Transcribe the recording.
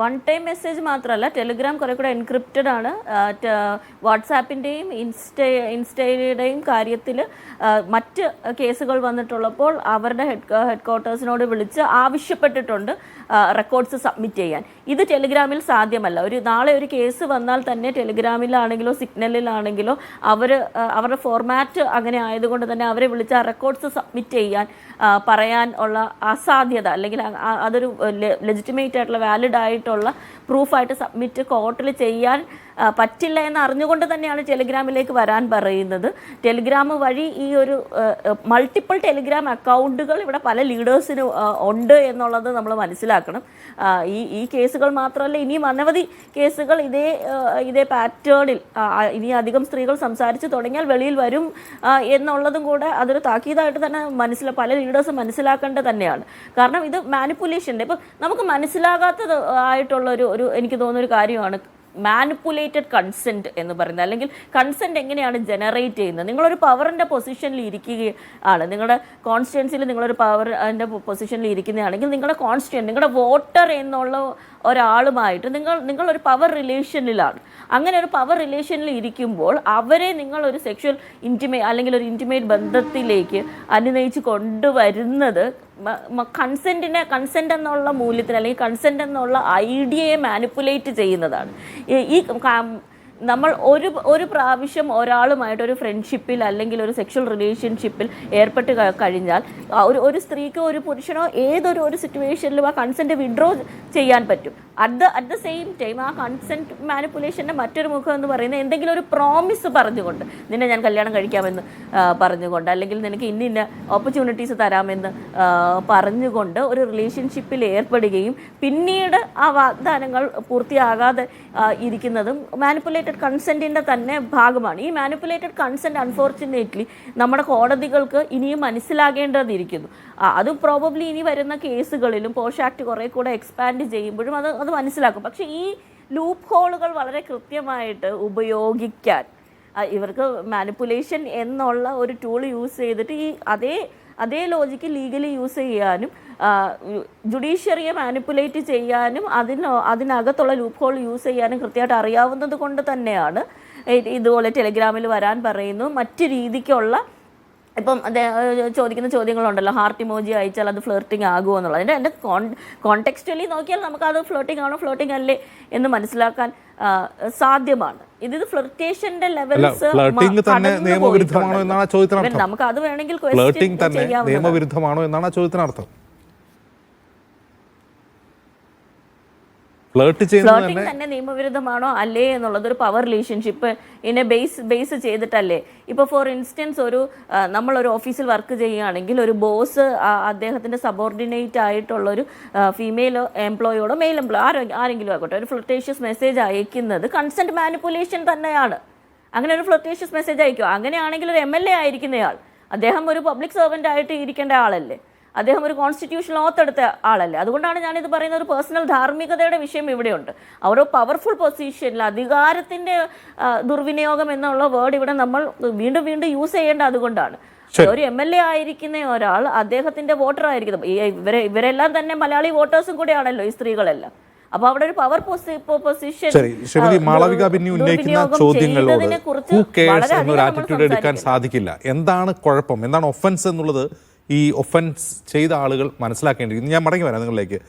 One time message മാത്രമല്ല, Telegram കുറെ കൂടെ എൻക്രിപ്റ്റഡ് ആണ്. വാട്സാപ്പിൻ്റെയും ഇൻസ്റ്റയുടെയും കാര്യത്തിൽ മറ്റ് കേസുകൾ വന്നിട്ടുള്ളപ്പോൾ അവരുടെ ഹെഡ് ക്വാർട്ടേഴ്സിനോട് വിളിച്ച് ആവശ്യപ്പെട്ടിട്ടുണ്ട് റെക്കോർഡ്സ് സബ്മിറ്റ് ചെയ്യാൻ. ഇത് ടെലിഗ്രാമിൽ സാധ്യമല്ല. നാളെ ഒരു കേസ് വന്നാൽ തന്നെ ടെലിഗ്രാമിലാണെങ്കിലോ സിഗ്നലിലാണെങ്കിലോ അവരുടെ ഫോർമാറ്റ് അങ്ങനെ ആയതുകൊണ്ട് തന്നെ അവരെ വിളിച്ച് ആ റെക്കോർഡ്സ് സബ്മിറ്റ് ചെയ്യാൻ പറയാൻ ഉള്ള അസാധ്യത, അല്ലെങ്കിൽ അതൊരു ലെജിറ്റിമേറ്റ് ആയിട്ടുള്ള വാലിഡ് ആയിട്ടുള്ള പ്രൂഫായിട്ട് സബ്മിറ്റ് കോർട്ടിൽ ചെയ്യാൻ പറ്റില്ല എന്ന് അറിഞ്ഞുകൊണ്ട് തന്നെയാണ് ടെലിഗ്രാമിലേക്ക് വരാൻ പറയുന്നത്. ടെലിഗ്രാം വഴി ഈ ഒരു മൾട്ടിപ്പിൾ ടെലിഗ്രാം അക്കൗണ്ടുകൾ ഇവിടെ പല ലീഡേഴ്സിനും ഉണ്ട് എന്നുള്ളത് നമ്മൾ മനസ്സിലാക്കണം. ഈ കേസുകൾ മാത്രമല്ല, ഇനിയും അനവധി കേസുകൾ ഇതേ പാറ്റേണിൽ ഇനി അധികം സ്ത്രീകൾ സംസാരിച്ച് തുടങ്ങിയാൽ വെളിയിൽ വരും എന്നുള്ളതും കൂടെ അതൊരു താക്കീതായിട്ട് തന്നെ പല ലീഡേഴ്സും മനസ്സിലാക്കേണ്ടത് തന്നെയാണ്. കാരണം ഇത് മാനിപ്പുലേഷൻ്റെ ഇപ്പം നമുക്ക് മനസ്സിലാകാത്തത് ആയിട്ടുള്ള ഒരു എനിക്ക് തോന്നുന്നൊരു കാര്യമാണ് മാനിപ്പുലേറ്റഡ് കൺസെൻറ്റ് എന്ന് പറയുന്നത്. അല്ലെങ്കിൽ കൺസെൻറ്റ് എങ്ങനെയാണ് ജനറേറ്റ് ചെയ്യുന്നത്? നിങ്ങളൊരു പവറിൻ്റെ പൊസിഷനിൽ ഇരിക്കുകയാണ്, നിങ്ങളുടെ കോൺസ്റ്റിറ്റ്യൻസിയിൽ നിങ്ങളൊരു പവറിൻ്റെ പൊസിഷനിൽ ഇരിക്കുന്നതാണെങ്കിൽ നിങ്ങളുടെ വോട്ടർ എന്നുള്ള ഒരാളുമായിട്ട് നിങ്ങളൊരു പവർ റിലേഷനിലാണ്. അങ്ങനെ ഒരു പവർ റിലേഷനിൽ ഇരിക്കുമ്പോൾ അവരെ നിങ്ങളൊരു സെക്ഷൽ അല്ലെങ്കിൽ ഒരു ഇൻറ്റിമേറ്റ് ബന്ധത്തിലേക്ക് അനുനയിച്ച് കൊണ്ടുവരുന്നത് കൺസെൻ്റ് എന്നുള്ള മൂല്യത്തിന് അല്ലെങ്കിൽ കൺസെൻ്റ് എന്നുള്ള ഐഡിയയെ മാനിപ്പുലേറ്റ് ചെയ്യുന്നതാണ്. നമ്മൾ ഒരു പ്രാവശ്യം ഒരാളുമായിട്ട് ഒരു ഫ്രണ്ട്ഷിപ്പിൽ അല്ലെങ്കിൽ ഒരു സെക്ഷൽ റിലേഷൻഷിപ്പിൽ ഏർപ്പെട്ട് കഴിഞ്ഞാൽ ഒരു സ്ത്രീക്കോ ഒരു പുരുഷനോ ഒരു സിറ്റുവേഷനിലും ആ കൺസെൻറ്റ് വിഡ്രോ ചെയ്യാൻ പറ്റും. അറ്റ് ദ സെയിം ടൈം ആ കൺസെൻറ്റ് മാനിപ്പുലേഷൻ്റെ മറ്റൊരു മുഖം എന്ന് പറയുന്നത് എന്തെങ്കിലും ഒരു പ്രോമിസ് പറഞ്ഞുകൊണ്ട്, നിന്നെ ഞാൻ കല്യാണം കഴിക്കാമെന്ന് പറഞ്ഞുകൊണ്ട്, അല്ലെങ്കിൽ നിനക്ക് ഇന്ന ഓപ്പർച്യൂണിറ്റീസ് തരാമെന്ന് പറഞ്ഞുകൊണ്ട് ഒരു റിലേഷൻഷിപ്പിൽ ഏർപ്പെടുകയും പിന്നീട് ആ വാഗ്ദാനങ്ങൾ പൂർത്തിയാകാതെ ഇരിക്കുന്നതും മാനിപ്പുലേറ്റഡ് കൺസെൻറ്റിൻ്റെ തന്നെ ഭാഗമാണ്. ഈ മാനിപ്പുലേറ്റഡ് കൺസെൻറ്റ് അൺഫോർച്ചുനേറ്റ്ലി നമ്മുടെ കോടതികൾക്ക് ഇനിയും മനസ്സിലാകേണ്ടതിരിക്കുന്നു. അതും പ്രോബബ്ലി ഇനി വരുന്ന കേസുകളിലും പോഷ് ആക്ട് കുറേ കൂടെ എക്സ്പാൻഡ് ചെയ്യുമ്പോഴും അത് മനസ്സിലാക്കും. പക്ഷേ ഈ ലൂപ്പ് ഹോളുകൾ വളരെ കൃത്യമായിട്ട് ഉപയോഗിക്കാൻ ഇവർക്ക് മാനിപ്പുലേഷൻ എന്നുള്ള ഒരു ടൂൾ യൂസ് ചെയ്തിട്ട് ഈ അതേ ലോജിക്ക് ലീഗലി യൂസ് ചെയ്യാനും ജുഡീഷ്യറിയെ മാനിപ്പുലേറ്റ് ചെയ്യാനും അതിനകത്തുള്ള ലൂപ്പ് ഹോൾ യൂസ് ചെയ്യാനും കൃത്യമായിട്ട് അറിയാവുന്നത് കൊണ്ട് തന്നെയാണ് ഇതുപോലെ ടെലിഗ്രാമിൽ വരാൻ പറയുന്നു. മറ്റ് രീതിക്കുള്ള ഇപ്പം ചോദിക്കുന്ന ചോദ്യങ്ങളുണ്ടല്ലോ, ഹാർട്ട് ഇമോജി അയച്ചാൽ അത് ഫ്ലേർട്ടിങ് ആകുമോ എന്നുള്ളത്. എൻ്റെ കോണ്ടെക്സ്റ്റുവലി നോക്കിയാൽ നമുക്കത് ഫ്ലോട്ടിംഗ് ആണോ ഫ്ലോട്ടിംഗ് അല്ലേ എന്ന് മനസ്സിലാക്കാൻ സാധ്യമാണ്. ഇത് ഫ്ലർട്ടേഷന്റെ ലെവൽസ് നമുക്ക് അത് വേണമെങ്കിൽ നിയമവിരുദ്ധമാണോ എന്നാണ് ചോദ്യത്തിനർത്ഥം. ഫ്ലർട്ടിംഗ് തന്നെ നിയമവിരുദ്ധമാണോ അല്ലേ എന്നുള്ളത് ഒരു പവർ റിലേഷൻഷിപ്പ് ബേസ് ചെയ്തിട്ടല്ലേ. ഇപ്പോൾ ഫോർ ഇൻസ്റ്റൻസ് നമ്മളൊരു ഓഫീസിൽ വർക്ക് ചെയ്യുകയാണെങ്കിൽ ഒരു ബോസ് അദ്ദേഹത്തിൻ്റെ സബോർഡിനേറ്റ് ആയിട്ടുള്ളൊരു ഫീമെയിൽ എംപ്ലോയിയോടോ മെയിൽ എംപ്ലോയി ആരെങ്കിലും ആയിക്കോട്ടെ ഒരു ഫ്ലർട്ടേഷ്യസ് മെസ്സേജ് അയക്കുന്നത് കൺസെൻറ്റ് മാനിപ്പുലേഷൻ തന്നെയാണ്. അങ്ങനെ ഒരു ഫ്ലർട്ടേഷ്യസ് മെസ്സേജ് അയക്കുക, അങ്ങനെയാണെങ്കിൽ ഒരു MLA ആയിരിക്കുന്നയാൾ അദ്ദേഹം ഒരു പബ്ലിക് സെർവൻ്റ് ആയിട്ട് ഇരിക്കേണ്ട ആളല്ലേ, അദ്ദേഹം ഒരു കോൺസ്റ്റിറ്റ്യൂഷൻ ഓത്ത് എടുത്ത ആളല്ലേ. അതുകൊണ്ടാണ് ഞാനിത് പറയുന്ന ഒരു പേഴ്സണൽ ധാർമ്മികതയുടെ വിഷയം ഇവിടെയുണ്ട്. ഒരു പവർഫുൾ പൊസിഷനിൽ അധികാരത്തിൻ്റെ ദുർവിനിയോഗം എന്നുള്ള വേർഡ് ഇവിടെ നമ്മൾ വീണ്ടും യൂസ് ചെയ്യേണ്ട അതുകൊണ്ടാണ്. ഒരു MLA ആയിരിക്കുന്ന ഒരാൾ അദ്ദേഹത്തിൻ്റെ വോട്ടർ ആയിരിക്കുന്നത്. ഇവരെല്ലാം തന്നെ മലയാളി വോട്ടേഴ്സും കൂടെയാണല്ലോ ഈ സ്ത്രീകളെല്ലാം. അപ്പൊ അവിടെ ഒരു പവർ പൊസിഷൻ എടുക്കാൻ സാധിക്കില്ല. എന്താണ് കുഴപ്പം, എന്താണ് ഒഫൻസ് എന്നുള്ളത് ഈ ഒഫൻസ് ചെയ്ത ആളുകൾ മനസ്സിലാക്കേണ്ടിയിരിക്കുന്നു. ഞാൻ മടങ്ങി വരാം നിങ്ങളിലേക്ക്.